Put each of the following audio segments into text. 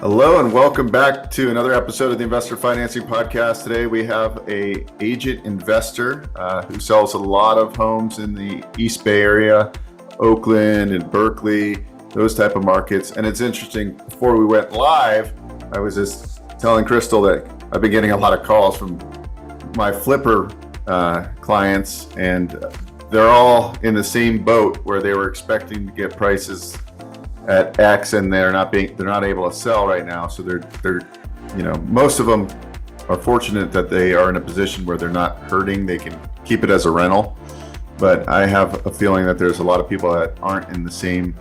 Hello and welcome back to another episode of the Investor Financing Podcast. Today we have a agent investor who sells a lot of homes in the East Bay area, Oakland and Berkeley, those type of markets. And it's interesting, before we went live, I was just telling Crystal that I've been getting a lot of calls from my flipper clients, and they're all in the same boat where they were expecting to get prices at X, and they're not able to sell right now. So they're most of them are fortunate that they are in a position where they're not hurting. They can keep it as a rental. But I have a feeling that there's a lot of people that aren't in the same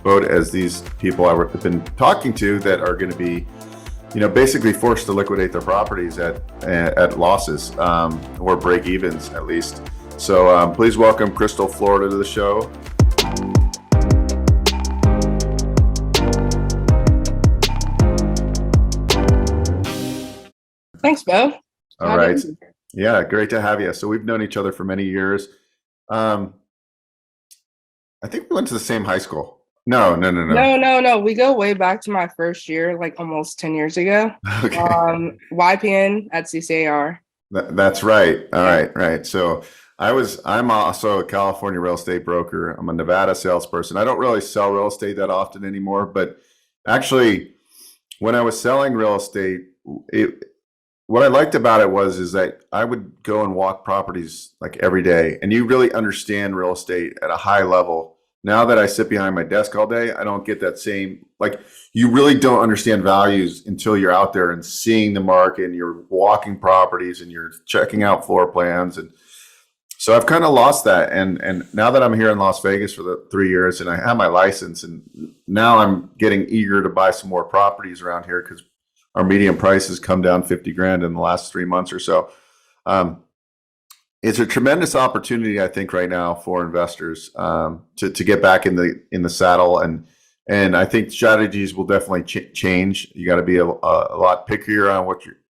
boat as these people I've been talking to that are going to be, basically forced to liquidate their properties at losses or break evens at least. So please welcome Crystal Florida to the show. Thanks, Beau. All right. Yeah, great to have you. So we've known each other for many years. I think we went to the same high school. No. No. We go way back to my first year, like almost 10 years ago. Okay. YPN at CCAR. That's right. All right. So I'm also a California real estate broker. I'm a Nevada salesperson. I don't really sell real estate that often anymore, but actually when I was selling real estate, what I liked about it is that I would go and walk properties like every day, and you really understand real estate at a high level. Now that I sit behind my desk all day, I don't get that same, you really don't understand values until you're out there and seeing the market and you're walking properties and you're checking out floor plans. And so I've kind of lost that. And now that I'm here in Las Vegas for the 3 years and I have my license, and now I'm getting eager to buy some more properties around here because our median price has come down 50 grand in the last 3 months or so. It's a tremendous opportunity, I think, right now for investors to get back in the saddle, and I think strategies will definitely change. You got to be a lot pickier on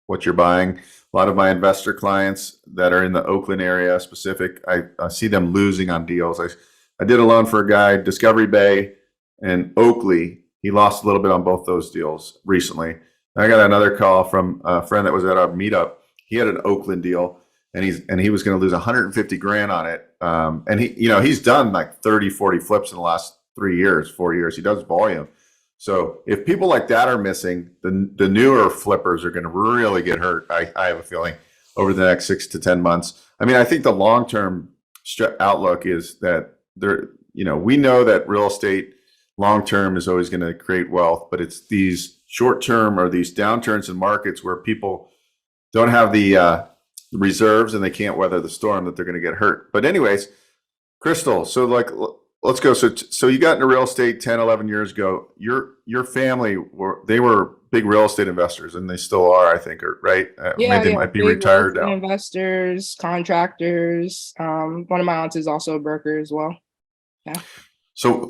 what you're buying. A lot of my investor clients that are in the Oakland area specific, I see them losing on deals. I did a loan for a guy, Discovery Bay and Oakley. He lost a little bit on both those deals recently. I got another call from a friend that was at our meetup. He had an Oakland deal, and he was going to lose 150 grand on it. And he's done like 30, 40 flips in the last 4 years. He does volume. So if people like that are missing, the newer flippers are going to really get hurt. I have a feeling over the next 6 to 10 months. I mean, I think the long-term outlook is that we know that real estate long-term is always going to create wealth, but it's these short-term or these downturns in markets where people don't have the reserves and they can't weather the storm that they're going to get hurt. But anyways, Crystal, so let's go. So you got into real estate 10, 11 years ago. Your family were big real estate investors, and they still are, I think, right? They might be retired now. Investors, contractors. One of my aunts is also a broker as well. Yeah. So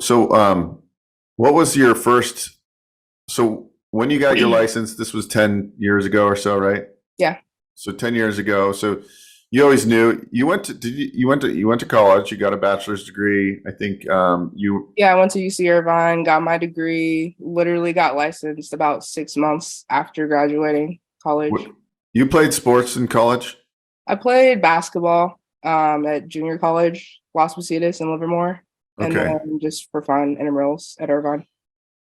what was your first? So when you got your license, this was 10 years ago or so, right? Yeah. So 10 years ago. So you always knew you went to college. You got a bachelor's degree. I think Yeah, I went to UC Irvine, got my degree. Literally got licensed about 6 months after graduating college. You played sports in college? I played basketball at junior college, Las Positas in Livermore. And then just for fun, intramurals at Irvine.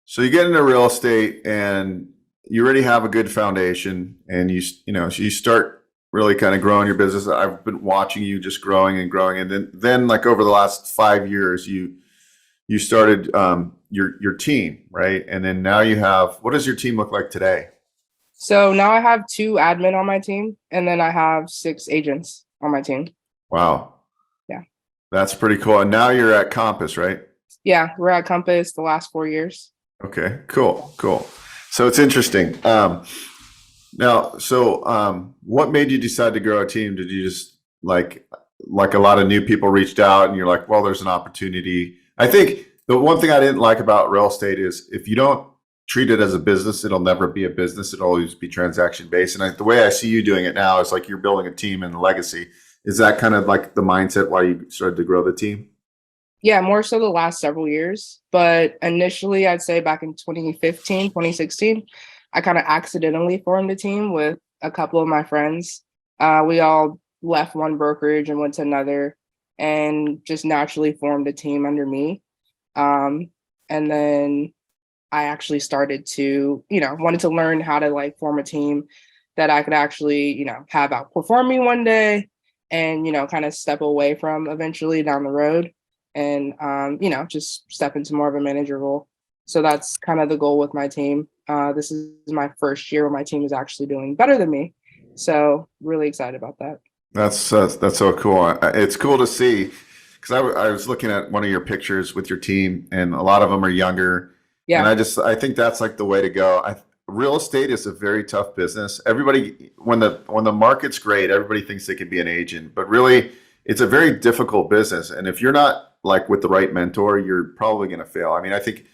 So you get into real estate and you already have a good foundation, and you start really kind of growing your business. I've been watching you just growing, and then like over the last 5 years, you started your team, right? And then now you have, what does your team look like today? So now I have 2 admin on my team, and then I have 6 agents on my team. Wow. Yeah. That's pretty cool. And now you're at Compass, right? Yeah, we're at Compass the last 4 years. Okay, cool. So it's interesting. What made you decide to grow a team? Did you just like a lot of new people reached out and you're like, well, there's an opportunity? I think the one thing I didn't like about real estate is if you don't treat it as a business, it'll never be a business. It'll always be transaction based. And the way I see you doing it now is like you're building a team and a legacy. Is that kind of like the mindset why you started to grow the team? Yeah, more so the last several years. But initially, I'd say back in 2015, 2016, I kind of accidentally formed a team with a couple of my friends. We all left one brokerage and went to another and just naturally formed a team under me. And then I actually started to, wanted to learn how to like form a team that I could actually, have outperform me one day and, kind of step away from eventually down the road and, just step into more of a manager role. So that's kind of the goal with my team. This is my first year where my team is actually doing better than me. So really excited about that. That's so cool. It's cool to see because I was looking at one of your pictures with your team, and a lot of them are younger. And Yeah. I think that's like the way to go. Real estate is a very tough business. Everybody, when the market's great, everybody thinks they can be an agent, but really, it's a very difficult business. And if you're not like with the right mentor, you're probably going to fail. I mean, I think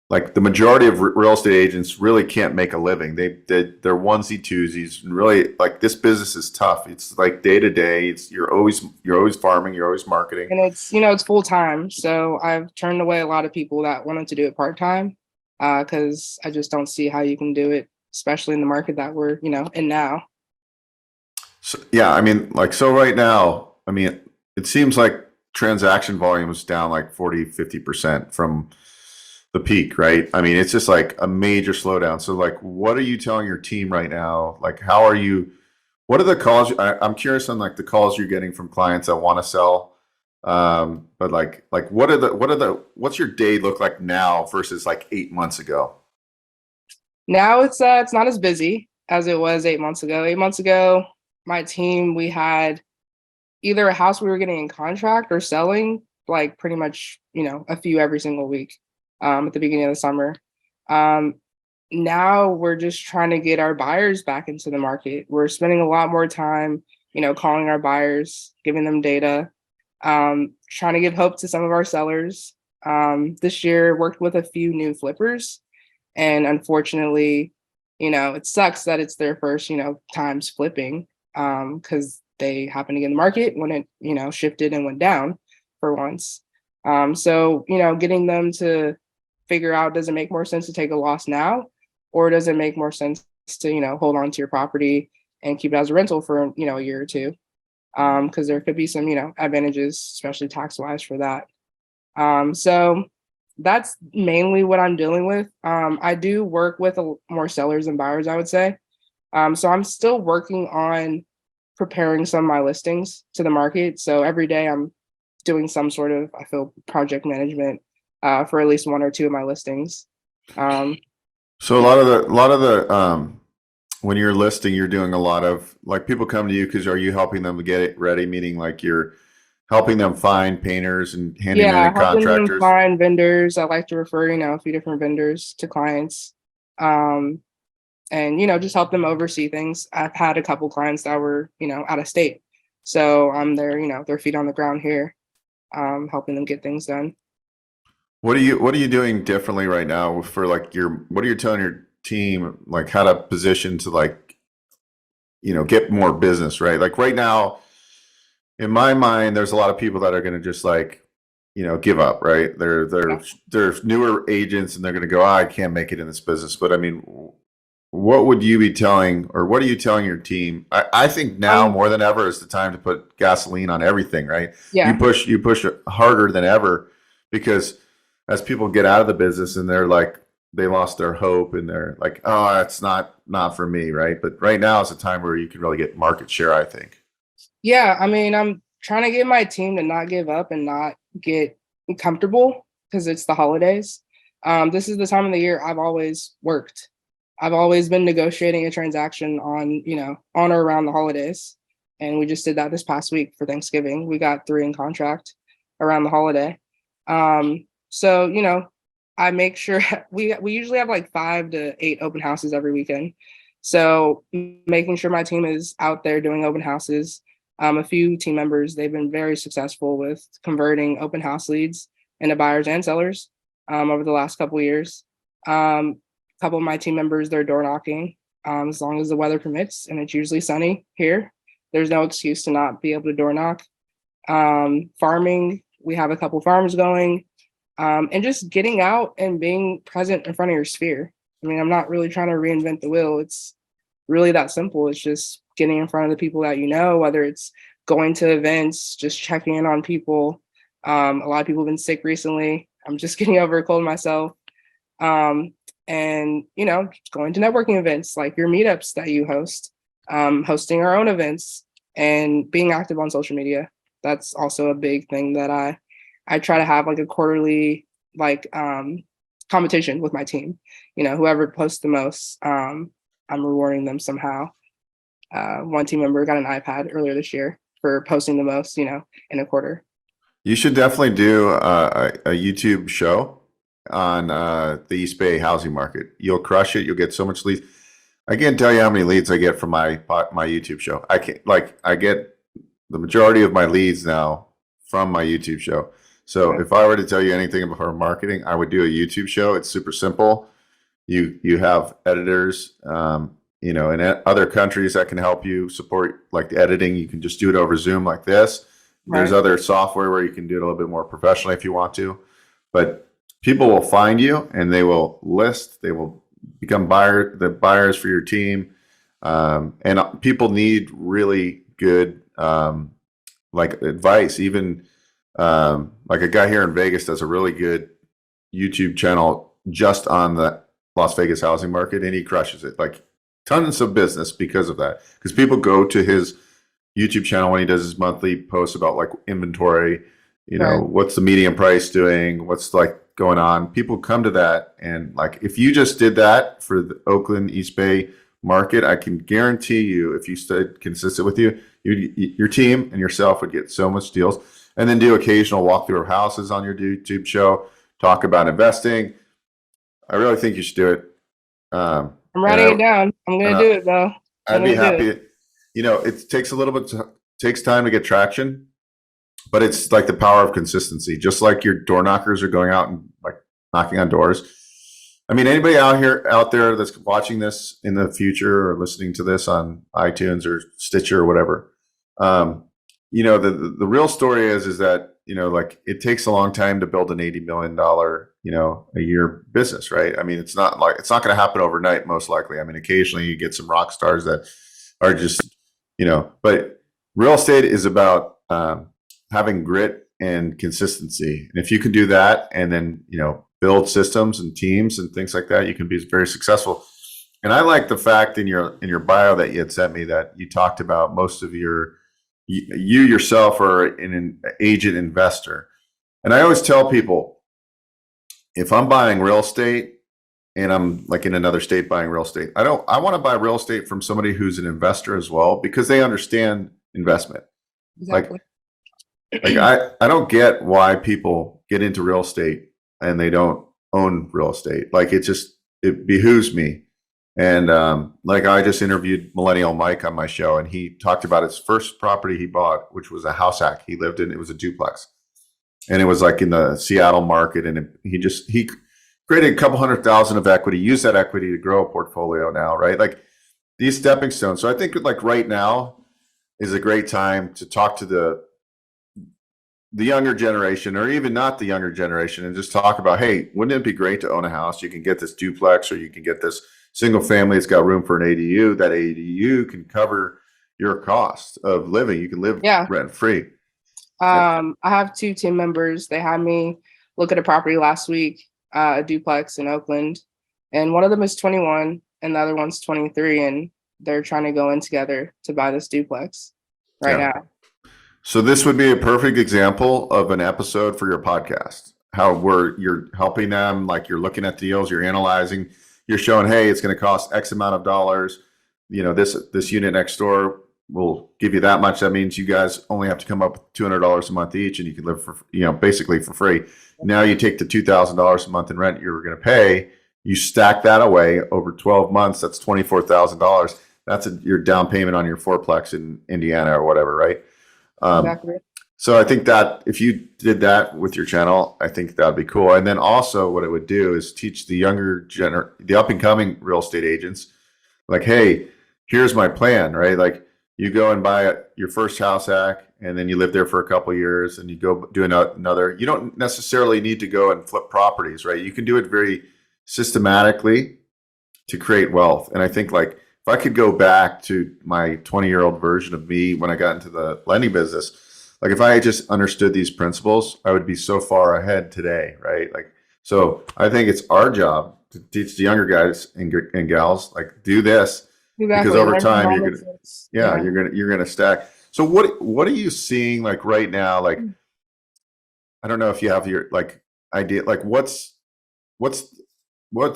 like the majority of real estate agents really can't make a living. They're onesie twosies, and really like this business is tough. It's like day to day. You're always farming. You're always marketing. And it's full time. So I've turned away a lot of people that wanted to do it part time because I just don't see how you can do it, especially in the market that we're, in now. So, yeah, I mean, like, so right now, I mean, it seems like transaction volume is down like 40-50% from the peak, right? I mean, it's just like a major slowdown. So like, what are you telling your team right now? Like, what are the calls? I'm curious on like the calls you're getting from clients that want to sell. But what's your day look like now versus like 8 months ago? Now it's not as busy as it was 8 months ago. 8 months ago, my team, we had either a house we were getting in contract or selling, like pretty much, a few every single week at the beginning of the summer. Now we're just trying to get our buyers back into the market. We're spending a lot more time, calling our buyers, giving them data, trying to give hope to some of our sellers. This year worked with a few new flippers, and unfortunately, it sucks that it's their first, times flipping because they happened to get in the market when it, shifted and went down for once. So, getting them to figure out, does it make more sense to take a loss now, or does it make more sense to, hold on to your property and keep it as a rental for, a year or two? Because there could be some, advantages, especially tax wise for that. So that's mainly what I'm dealing with. I do work with more sellers than buyers, I would say. So I'm still working on preparing some of my listings to the market. So every day I'm doing some sort of, I feel, project management for at least one or two of my listings. So a lot of the when you're listing, you're doing a lot of like people come to you because are you helping them to get it ready? Meaning like you're helping them find painters and handymen and contractors. Them find vendors. I like to refer, a few different vendors to clients. And, just help them oversee things. I've had a couple clients that were, out of state. So I'm there, their feet on the ground here, helping them get things done. What are you doing differently right now for like what are you telling your team like how to position to like, get more business, right? Like right now, in my mind, there's a lot of people that are going to just like, give up, right? They're newer agents and they're going to go, I can't make it in this business. But I mean, what would you be telling, or what are you telling your team? I think now more than ever is the time to put gasoline on everything, right? Yeah. You push harder than ever because as people get out of the business and they're like, they lost their hope and they're like, oh, it's not for me, right? But right now is a time where you can really get market share, I think. Yeah, I mean, I'm trying to get my team to not give up and not get comfortable because it's the holidays. This is the time of the year I've always worked. I've always been negotiating a transaction on or around the holidays. And we just did that this past week for Thanksgiving. We got 3 in contract around the holiday. So, I make sure we usually have like 5 to 8 open houses every weekend. So making sure my team is out there doing open houses. A few team members, they've been very successful with converting open house leads into buyers and sellers over the last couple of years. A couple of my team members, they're door knocking as long as the weather permits, and it's usually sunny here. There's no excuse to not be able to door knock. Farming, we have a couple farms going, and just getting out and being present in front of your sphere. I mean, I'm not really trying to reinvent the wheel. It's really that simple. It's just getting in front of the people that you know, whether it's going to events, just checking in on people. A lot of people have been sick recently. I'm just getting over a cold myself. And going to networking events like your meetups that you host, hosting our own events, and being active on social media. That's also a big thing that I try to have, like a quarterly competition with my team. Whoever posts the most, I'm rewarding them somehow. One team member got an iPad earlier this year for posting the most, in a quarter. You should definitely do a YouTube show on the East Bay housing market. You'll crush it. You'll get so much leads. I can't tell you how many leads I get from my YouTube show. I get the majority of my leads now from my YouTube show. So Okay. if I were to tell you anything about our marketing, I would do a YouTube show. It's super simple. You have editors, in other countries that can help you support like the editing. You can just do it over Zoom like this. There's Right. other software where you can do it a little bit more professionally if you want to, but people will find you and they will list. They will become the buyers for your team, and people need really good like advice. Even like a guy here in Vegas does a really good YouTube channel just on the Las Vegas housing market, and he crushes it. Like tons of business because of that. Because people go to his YouTube channel when he does his monthly posts about like inventory, Right. what's the median price doing, what's like going on. People come to that, and like if you just did that for the Oakland East Bay market, I can guarantee you, if you stayed consistent with your team and yourself would get so much deals. And then do occasional walkthrough of houses on your YouTube show, talk about investing. I really think you should do it. I'm And writing it down. I'm and gonna do it though. I'm I'd be gonna do it. happy. It takes a little bit, takes time to get traction, but it's like the power of consistency. Just like your door knockers are going out and like knocking on doors. I mean, anybody out there that's watching this in the future or listening to this on iTunes or Stitcher or whatever, the real story is that like it takes a long time to build an $80 million a year business, right? I mean, it's not going to happen overnight, most likely. I mean, occasionally you get some rock stars that are just but real estate is about having grit and consistency, and if you can do that, and then build systems and teams and things like that, you can be very successful. And I like the fact in your bio that you had sent me that you talked about most of you yourself are an agent investor. And I always tell people, if I'm buying real estate and I'm like in another state buying real estate, I want to buy real estate from somebody who's an investor as well, because they understand investment. Exactly. Like I don't get why people get into real estate and they don't own real estate. Like it behooves me. And like I just interviewed Millennial Mike on my show, and he talked about his first property he bought, which was a house hack he lived in. It was a duplex, and it was like in the Seattle market. And he created a couple $100,000 of equity, used that equity to grow a portfolio now, right? Like these stepping stones. So I think like right now is a great time to talk to the younger generation, or even not the younger generation, and just talk about, hey, wouldn't it be great to own a house? You can get this duplex, or you can get this single family. It's got room for an ADU. That ADU can cover your cost of living. You can live Yeah. rent free. I have two team members. They had me look at a property last week, a duplex in Oakland, and one of them is 21 and the other one's 23, and they're trying to go in together to buy this duplex right Yeah. now. So this would be a perfect example of an episode for your podcast. You're helping them, like you're looking at deals, you're analyzing, you're showing, hey, it's going to cost X amount of dollars. This unit next door will give you that much. That means you guys only have to come up with $200 a month each, and you can live for basically for free. Now you take the $2,000 a month in rent you're going to pay, you stack that away over 12 months. That's $24,000. That's your down payment on your fourplex in Indiana or whatever, right? Exactly. So I think that if you did that with your channel, I think that'd be cool. And then also what it would do is teach the the up and coming real estate agents, like, hey, here's my plan, right? Like you go and buy your first house hack, and then you live there for a couple of years, and you go do another. You don't necessarily need to go and flip properties, right? You can do it very systematically to create wealth. And I think like if I could go back to my 20-year-old version of me when I got into the lending business, like if I had just understood these principles, I would be so far ahead today, right? Like, so I think it's our job to teach the younger guys and gals, like do this, because Exactly. over Learn from time all you're gonna, mistakes. yeah, Yeah. you're gonna stack. So what are you seeing like right now? Like I don't know if you have your like idea, like what's what's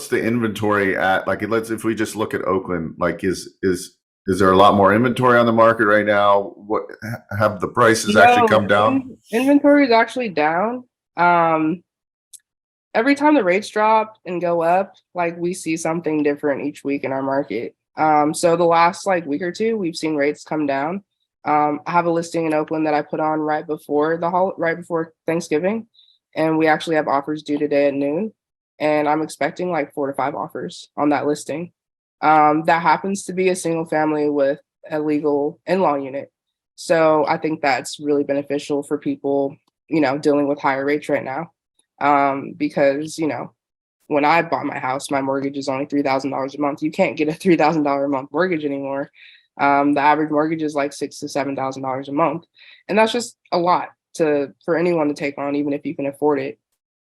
the inventory at? Like let's if we just look at Oakland, like is there a lot more inventory on the market right now? What have the prices actually No, come down? inventory is actually down. Um, every time the rates drop and go up, like we see something different each week in our market. So the last like week or two, we've seen rates come down. I have a listing in Oakland that I put on right before Thanksgiving, and we actually have offers due today at noon, and I'm expecting like 4 to 5 offers on that listing. That happens to be a single family with a legal in-law unit. So I think that's really beneficial for people, dealing with higher rates right now. Because, when I bought my house, my mortgage is only $3,000 a month. You can't get a $3,000 a month mortgage anymore. The average mortgage is like $6,000 to $7,000 a month, and that's just a lot for anyone to take on, even if you can afford it.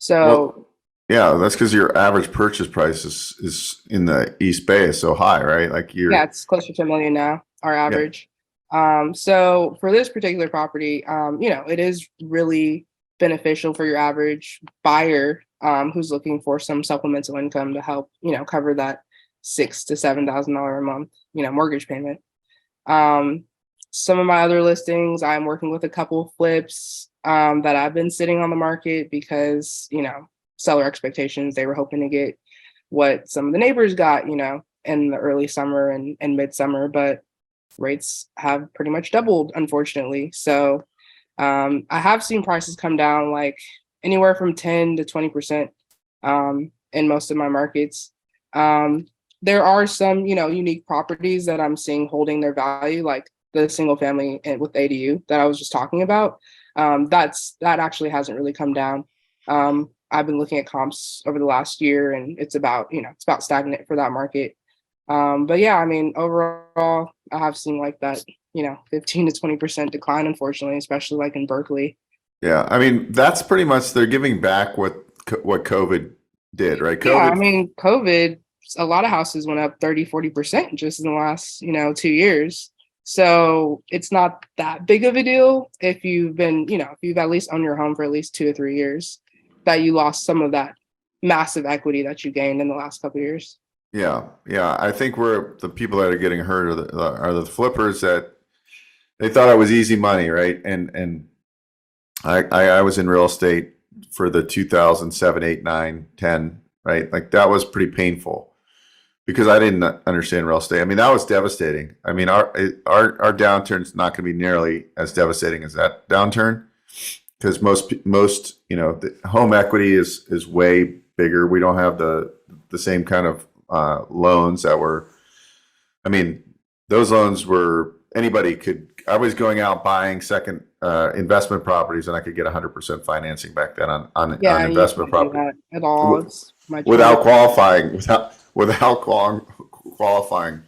Well, So yeah, that's because your average purchase price is in the East Bay is so high, right? Like yeah, you're, it's closer to a million now, our yeah, average. So for this particular property, it is really beneficial for your average buyer who's looking for some supplemental income to help, cover that $6,000 to $7,000 a month, mortgage payment. Um, some of my other listings, I'm working with a couple flips that I've been sitting on the market because, seller expectations, they were hoping to get what some of the neighbors got, in the early summer and midsummer, but rates have pretty much doubled, unfortunately. So I have seen prices come down like anywhere from 10 to 20% in most of my markets. Um, there are some, unique properties that I'm seeing holding their value, like the single family with ADU that I was just talking about. That actually hasn't really come down. I've been looking at comps over the last year, and it's about stagnant for that market. But yeah, I mean, overall, I have seen like that, 15 to 20% decline, unfortunately, especially like in Berkeley. yeah. I mean, that's pretty much they're giving back what COVID did, right? Yeah, I COVID, mean, COVID, a lot of houses went up 30-40% just in the last, 2 years. So it's not that big of a deal if if you've at least owned your home for at least 2 or 3 years, that you lost some of that massive equity that you gained in the last couple of years. yeah, yeah. I think we're the people that are getting hurt are the flippers that they thought it was easy money, right? And I was in real estate for the 2007, 8, 9, 10, right? Like that was pretty painful because I didn't understand real estate. I mean, that was devastating. I mean, our downturn's not going to be nearly as devastating as that downturn because most the home equity is way bigger. We don't have the same kind of loans that were. I mean, those loans were anybody could. I was going out buying second investment properties, and I could get 100% financing back then on Yeah, you investment can't do property that at all. It's much without harder. qualifying, qualifying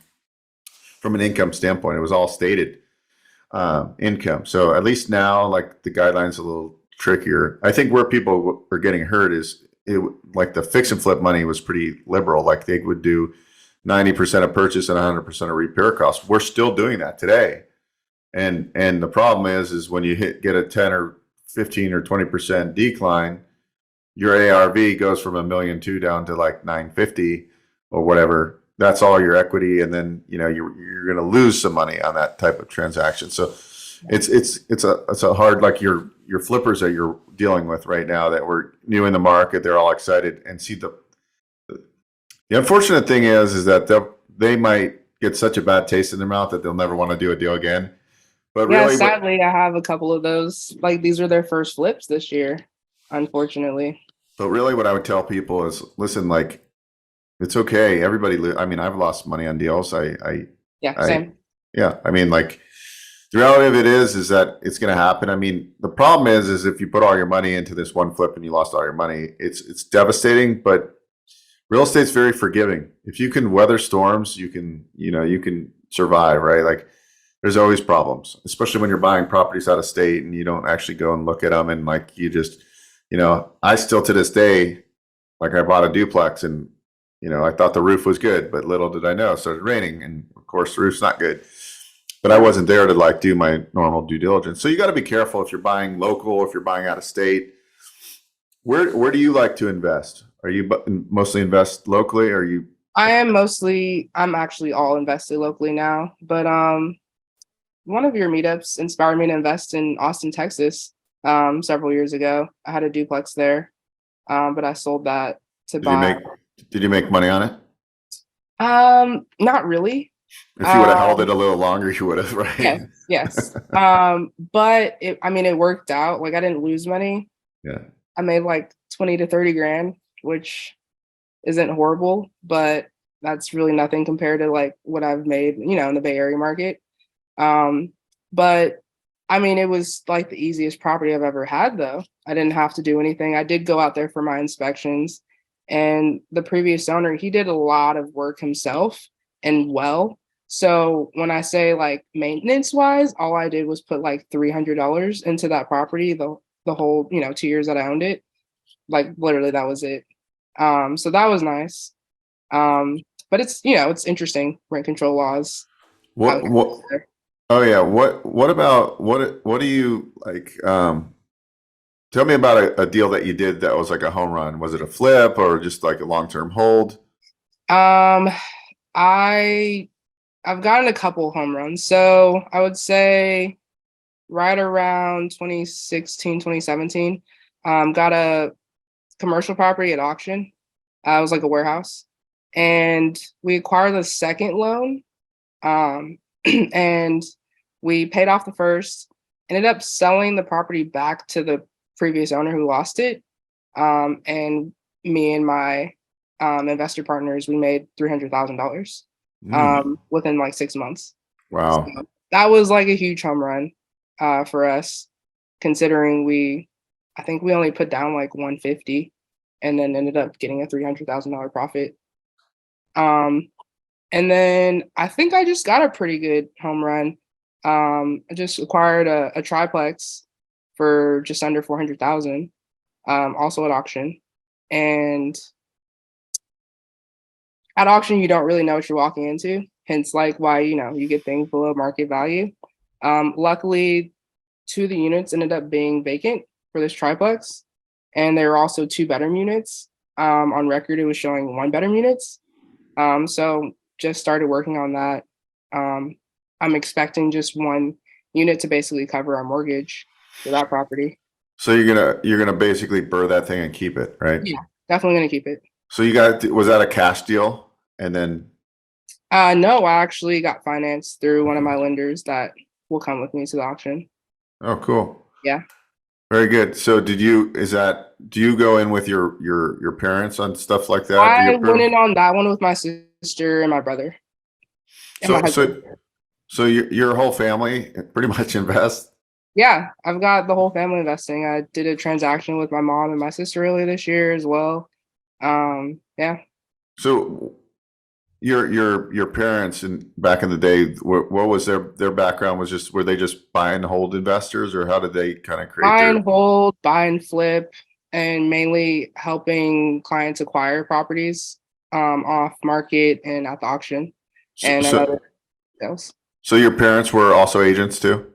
from an income standpoint. It was all stated income. So at least now, like the guidelines a little trickier. I think where people are getting hurt is like the fix and flip money was pretty liberal. Like they would do 90% of purchase and 100% of repair costs. We're still doing that today. And the problem is when you get a 10 or 15 or 20% decline, your ARV goes from 1.2 million down to like 950 or whatever. That's all your equity, and then you're going to lose some money on that type of transaction. So it's a hard, like your flippers that you're dealing with right now that were new in the market. They're all excited and see the unfortunate thing is that they might get such a bad taste in their mouth that they'll never want to do a deal again. But Yeah, really, sadly, I have a couple of those. Like these are their first flips this year, unfortunately. what I would tell people is, listen, like it's okay. I mean, I've lost money on deals. Yeah, I, same. yeah. I mean, like the reality of it is that it's going to happen. I mean, the problem is if you put all your money into this one flip and you lost all your money, it's devastating. But Real estate's very forgiving. If you can weather storms, you can survive, right? Like there's always problems, especially when you're buying properties out of state and you don't actually go and look at them. And like you just, I still to this day, like I bought a duplex and, I thought the roof was good, but little did I know it started raining. And of course the roof's not good, but I wasn't there to like do my normal due diligence. So you got to be careful if you're buying local, if you're buying out of state. Where do you like to invest? Are you mostly invest locally? Or are you? I'm actually all invested locally now, but one of your meetups inspired me to invest in Austin, Texas, several years ago. I had a duplex there, but I sold that to Did you buy. make did you make money on it? Not really. If you would have held Um, it a little longer, you would have, right? yes, yes. But it worked out. Like I didn't lose money. Yeah. I made like 20 to 30 grand, which isn't horrible, but that's really nothing compared to like what I've made, in the Bay Area market. Um, but it was like the easiest property I've ever had, though. I didn't have to do anything. I did go out there for my inspections, and the previous owner, he did a lot of work himself and well. So when I say like maintenance wise, all I did was put like $300 into that property the whole 2 years that I owned it. Like literally, that was it. So that was nice. But it's interesting rent control laws. How What it what goes there. oh yeah. What about what do you like tell me about a deal that you did that was like a home run. Was it a flip or just like a long-term hold? Um, I I've gotten a couple home runs. So I would say right around 2016, 2017, got a commercial property at auction. It was like a warehouse. And we acquired the second loan. Um, and we paid off the first, ended up selling the property back to the previous owner who lost it. And me and my investor partners, we made $300,000 Mm, within like 6 months. So wow. that was like a huge home run for us, considering I think we only put down like 150 and then ended up getting a $300,000 profit. Um, and then I think I just got a pretty good home run. I just acquired a triplex for just under 400,000, also at auction. And at auction, you don't really know what you're walking into, hence like why you get things below market value. Luckily, two of the units ended up being vacant for this triplex, and there were also two bedroom units. On record, it was showing one bedroom units. So just started working on that. Um, I'm expecting just one unit to basically cover our mortgage for that property. So you're gonna basically burr that thing and keep it, right? Yeah, definitely gonna keep it. So was that a cash deal? And then No, I actually got financed through one of my lenders that will come with me to the auction. oh cool. Yeah. Very good. So do you go in with your parents on stuff like that? Do I your went parents? in on that one with my sister and my brother and my So husband. so so your whole family pretty much invest? Yeah, I've got the whole family investing. I did a transaction with my mom and my sister earlier this year as well. Yeah. So your parents in back in the day, what was their background? Were they just buy and hold investors, or how did they kind of create Buy their? and hold, buy and flip, and mainly helping clients acquire properties off market and at the auction So and so, another sales. so your parents were also agents too?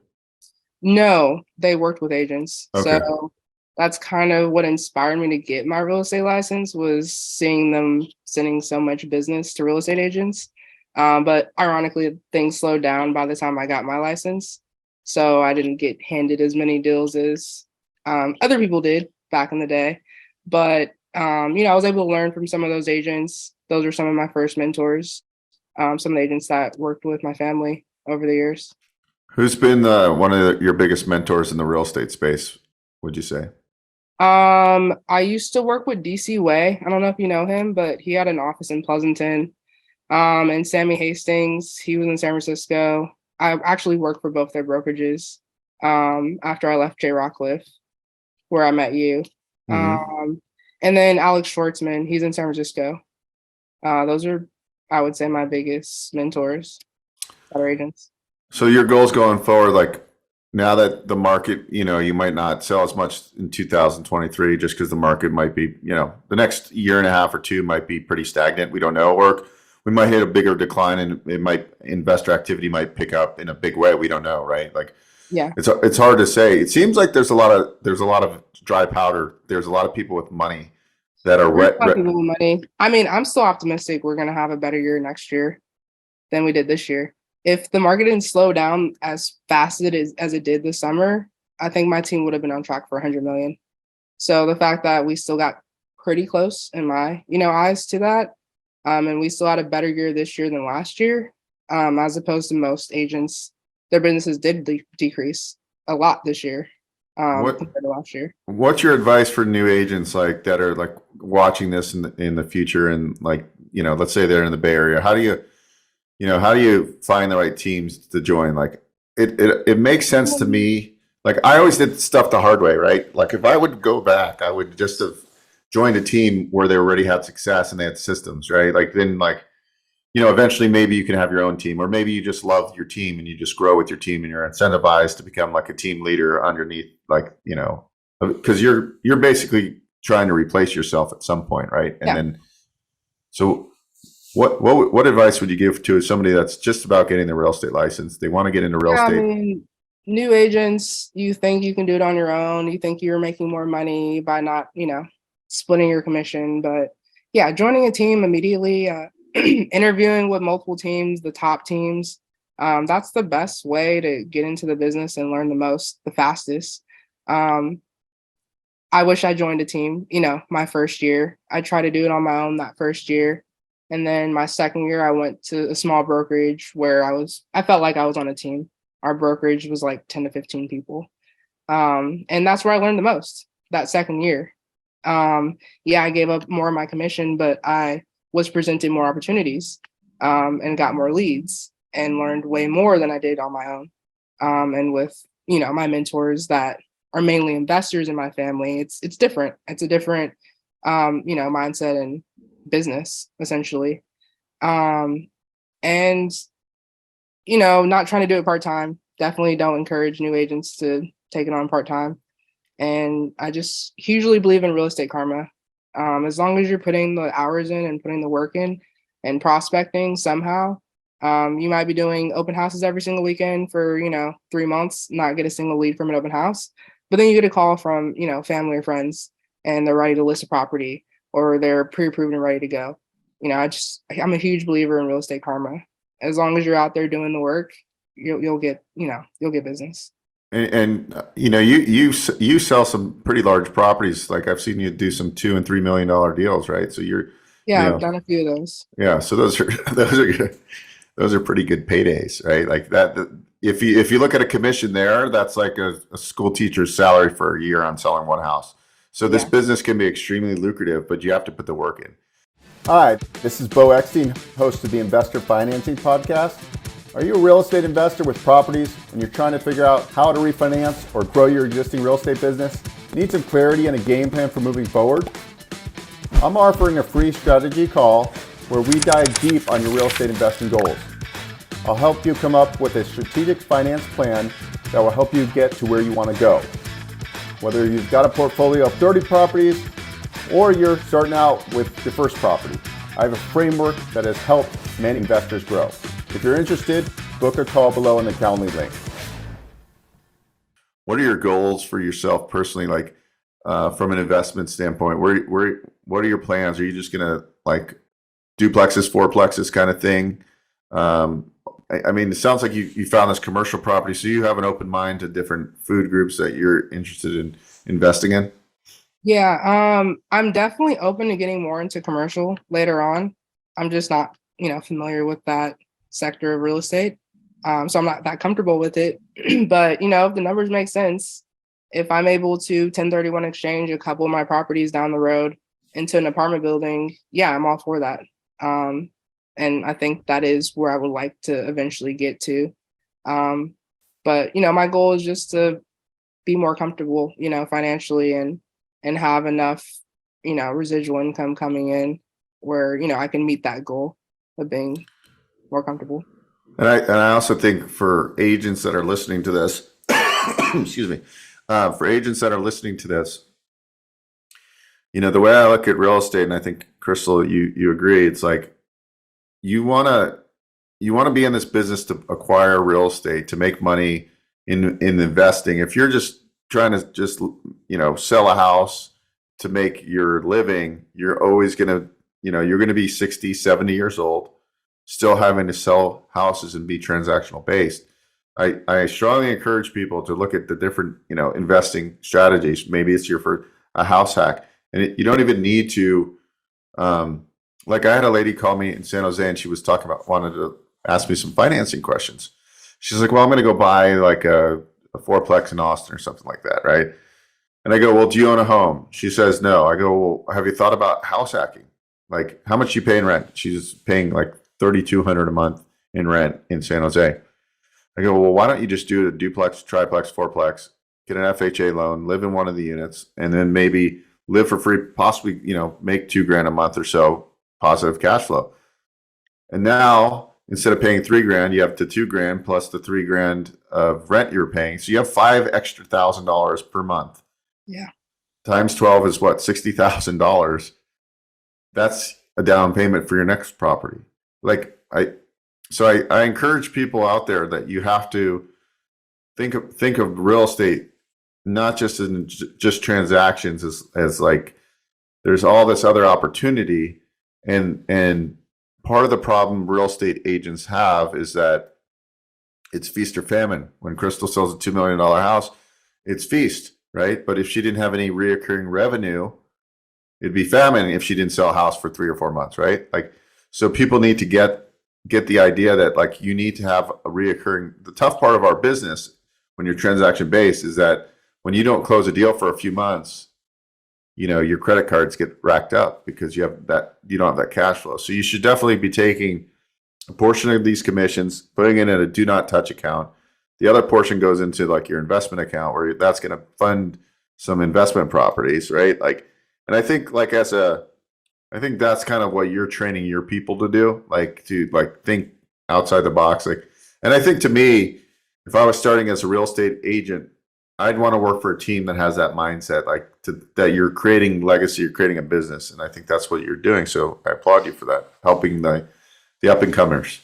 No, they worked with agents. Okay. So that's kind of what inspired me to get my real estate license, was seeing them sending so much business to real estate agents. But ironically, things slowed down by the time I got my license. So I didn't get handed as many deals as other people did back in the day. But I was able to learn from some of those agents. Those are some of my first mentors, some of the agents that worked with my family over the years. Who's been one of your biggest mentors in the real estate space, would you say? I used to work with DC Way. I don't know if you know him, but he had an office in Pleasanton. And Sammy Hastings, he was in San Francisco. I actually worked for both their brokerages. After I left J. Rockcliffe, where I met you. Hmm. Um, and then Alex Schwartzman, he's in San Francisco. Those are, I would say, my biggest mentors, better agents. So your goals going forward, like now that the market, you might not sell as much in 2023 just because the market might be, the next year and a half or two might be pretty stagnant. We don't know. Or we might hit a bigger decline and investor activity might pick up in a big way. We don't know, right? Like Yeah. it's hard to say. It seems like there's a lot of dry powder. There's a lot of people with money that are There's a lot of people with money. I mean, I'm still optimistic we're going to have a better year next year than we did this year. If the market didn't slow down as fast as it did this summer, I think my team would have been on track for 100 million. So the fact that we still got pretty close in my, eyes to that, and we still had a better year this year than last year, as opposed to most agents, their businesses did decrease a lot this year, compared to last year. What's your advice for new agents like that are like watching this in the future and like, let's say they're in the Bay Area? How do you find the right teams to join? Like it makes sense to me. Like I always did stuff the hard way, right? Like if I would go back, I would just have joined a team where they already had success and they had systems, right? Like then eventually maybe you can have your own team, or maybe you just love your team and you just grow with your team and you're incentivized to become like a team leader underneath, like, because you're basically trying to replace yourself at some point, right? And then, so what advice would you give to somebody that's just about getting the real estate license? They want to get into real estate. I mean, new agents, you think you can do it on your own. You think you're making more money by not, splitting your commission. But yeah, joining a team immediately, interviewing with multiple teams, the top teams, that's the best way to get into the business and learn the fastest. I wish I joined a team, my first year. I tried to do it on my own that first year. And then my second year, I went to a small brokerage where I felt like I was on a team. Our brokerage was like 10 to 15 people. And that's where I learned the most that second year. I gave up more of my commission, but I was presented more opportunities, and got more leads and learned way more than I did on my own. And with, my mentors that are mainly investors in my family, it's different. It's a different, mindset and business essentially. And not trying to do it part-time. Definitely don't encourage new agents to take it on part-time. And I just hugely believe in real estate karma. As long as you're putting the hours in and putting the work in and prospecting somehow, you might be doing open houses every single weekend for 3 months, not get a single lead from an open house, but then you get a call from family or friends and they're ready to list a property, or they're pre-approved and ready to go. I'm a huge believer in real estate karma. As long as you're out there doing the work, you'll get business. And you sell some pretty large properties. Like I've seen you do some $2 and $3 million deals, right? So I've done a few of those. Yeah, so those are pretty good paydays, right? Like that. If you look at a commission there, that's like a school teacher's salary for a year on selling one house. So this business can be extremely lucrative, but you have to put the work in. Hi, this is Beau, host of the Investor Financing Podcast. Are you a real estate investor with properties and you're trying to figure out how to refinance or grow your existing real estate business? Need some clarity and a game plan for moving forward? I'm offering a free strategy call where we dive deep on your real estate investing goals. I'll help you come up with a strategic finance plan that will help you get to where you want to go. Whether you've got a portfolio of 30 properties or you're starting out with your first property, I have a framework that has helped many investors grow. If you're interested, book a call below in the Calendly link. What are your goals for yourself personally, like from an investment standpoint? What are your plans? Are you just gonna like duplexes, fourplexes kind of thing? I mean, it sounds like you found this commercial property, so you have an open mind to different food groups that you're interested in investing in. Yeah, I'm definitely open to getting more into commercial later on. I'm just not, familiar with that sector of real estate. So I'm not that comfortable with it. But, if the numbers make sense, if I'm able to 1031 exchange a couple of my properties down the road into an apartment building, yeah, I'm all for that. And I think that is where I would like to eventually get to. But, my goal is just to be more comfortable, financially and have enough, residual income coming in where, you know, I can meet that goal of being more comfortable. And I also think for agents that are listening to this, excuse me, for agents that are listening to this, you know, the way I look at real estate, and I think Crystal, you agree, it's like you want to be in this business to acquire real estate, to make money in investing. If you're just trying to just, you know, sell a house to make your living, you're always going to, you know, you're going to be 60, 70 years old, still having to sell houses and be transactional based. I strongly encourage people to look at the different, you know, investing strategies. Maybe it's for a house hack, and you don't even need to, like I had a lady call me in San Jose, and she was talking about, wanted to ask me some financing questions. She's like, well, I'm going to go buy like a fourplex in Austin or something like that, right? And I go, well, do you own a home? She says, no. I go, well, have you thought about house hacking? Like, how much you pay in rent? She's paying like $3,200 a month in rent in San Jose. I go, well, why don't you just do a duplex, triplex, fourplex, get an FHA loan, live in one of the units, and then maybe live for free, possibly, you know, make $2,000 a month or so, positive cash flow. And now, instead of paying $3,000, you have the $2,000 plus the $3,000 of rent you're paying. So you have $5,000 extra per month. Yeah. Times 12 is what, $60,000. That's a down payment for your next property. Like I encourage people out there that you have to think of real estate not just in just transactions as like there's all this other opportunity, and part of the problem real estate agents have is that it's feast or famine. When Crystal sells a $2 million house, it's feast, right? But if she didn't have any reoccurring revenue, it'd be famine if she didn't sell a house for 3 or 4 months, right? Like, so people need to get the idea that like you need to have a reoccurring. The tough part of our business when you're transaction based is that when you don't close a deal for a few months, you know, your credit cards get racked up because you don't have that cash flow. So you should definitely be taking a portion of these commissions, putting it in a do not touch account. The other portion goes into like your investment account where that's going to fund some investment properties, right? Like, and I think I think that's kind of what you're training your people to do, like to like think outside the box. Like, and I think to me, if I was starting as a real estate agent, I'd want to work for a team that has that mindset, like that you're creating legacy, you're creating a business. And I think that's what you're doing. So I applaud you for that, helping the up and comers.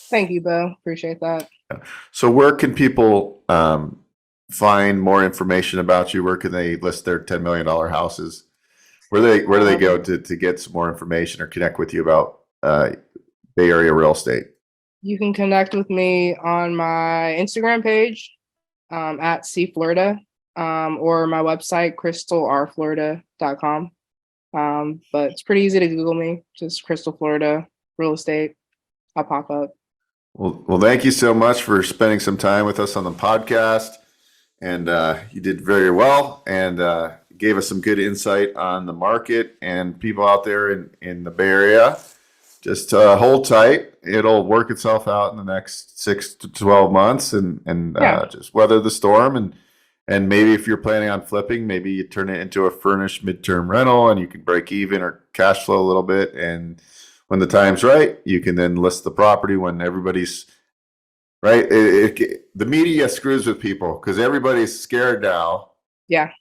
Thank you, Beau. Appreciate that. Yeah. So where can people find more information about you? Where can they list their $10 million houses? Where do they go to get some more information or connect with you about Bay Area real estate? You can connect with me on my Instagram page at CFlorida or my website, crystalrflorida.com. But it's pretty easy to Google me, just Crystal Florida real estate. I'll pop up. Well, thank you so much for spending some time with us on the podcast. And you did very well and gave us some good insight on the market and people out there in the Bay Area. Just hold tight. It'll work itself out in the next 6 to 12 months and just weather the storm. And maybe if you're planning on flipping, maybe you turn it into a furnished midterm rental and you can break even or cash flow a little bit. And when the time's right, you can then list the property when everybody's right. The media screws with people because everybody's scared now. Yeah.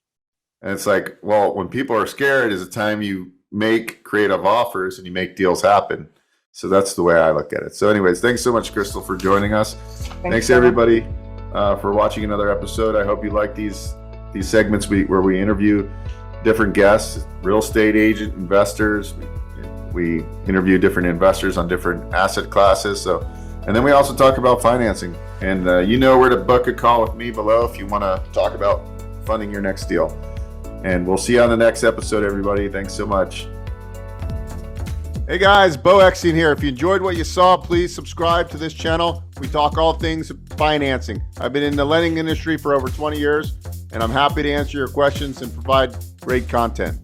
And it's like, well, when people are scared is the time you make creative offers and you make deals happen. So that's the way I look at it. So anyways, thanks so much, Crystal, for joining us. Thanks everybody for watching another episode. I hope you like these segments where we interview different guests, real estate agent, investors. We interview different investors on different asset classes. And then we also talk about financing. And you know where to book a call with me below if you want to talk about funding your next deal. And we'll see you on the next episode, everybody. Thanks so much. Hey guys, Beau Eckstein here. If you enjoyed what you saw, please subscribe to this channel. We talk all things financing. I've been in the lending industry for over 20 years, and I'm happy to answer your questions and provide great content.